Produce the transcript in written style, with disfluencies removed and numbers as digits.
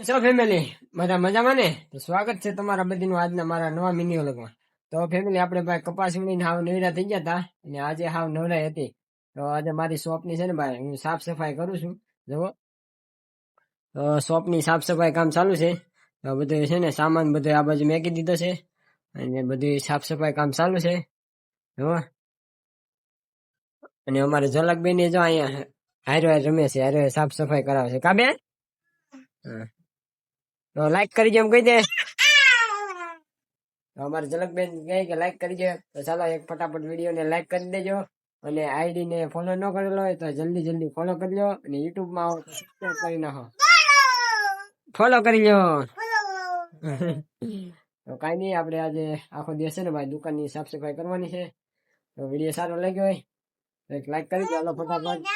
સો family બધા મજામાં ને? તો સ્વાગત છે તમારા બધીનું આજના મારા નવા મિની વ્લોગમાં. તો ફેમિલી આપણે ભાઈ કપાસ વીણીને હાવ નવરા થઈ ગયા હતા અને આજે હાવ નવરાઈ હતી. તો આજે મારી શોપની છે ને ભાઈ હું સાફ સફાઈ કરું છું. જુઓ તો શોપની સાફ સફાઈ કામ ચાલુ છે. તો બધું છે ને સામાન બધો આ બાજુ મેકી દીધો છે અને બધી સાફ સફાઈ કામ ચાલુ છે. જુઓ અને અમારે ઝલકબેન જો અહીંયા હારો રમે છે, હારો સાફ સફાઈ કરાવે છે. કા બેન? હા. તો લાઈક કરી દે એમ કહી દે. તો અમારે ઝલકબેન કહે કે લાઈક કરી દે. તો ચાલો એક ફટાફટ વિડીયો ને લાઈક કરી દેજો અને આઈડી ને ફોલો ન કરેલો હોય તો જલ્દી ફોલો કરી લો અને યુટ્યુબ માં આવો તો સબસ્ક્રાઇબ કરી નાખો. ફોલો કરી લો. તો કઈ નહીં, આપણે આજે આખો દિવસ છે ને ભાઈ દુકાનની સાફ સફાઈ કરવાની છે. તો વિડીયો સારો લાગ્યો હોય તો એક લાઈક કરી દો ફટાફટ.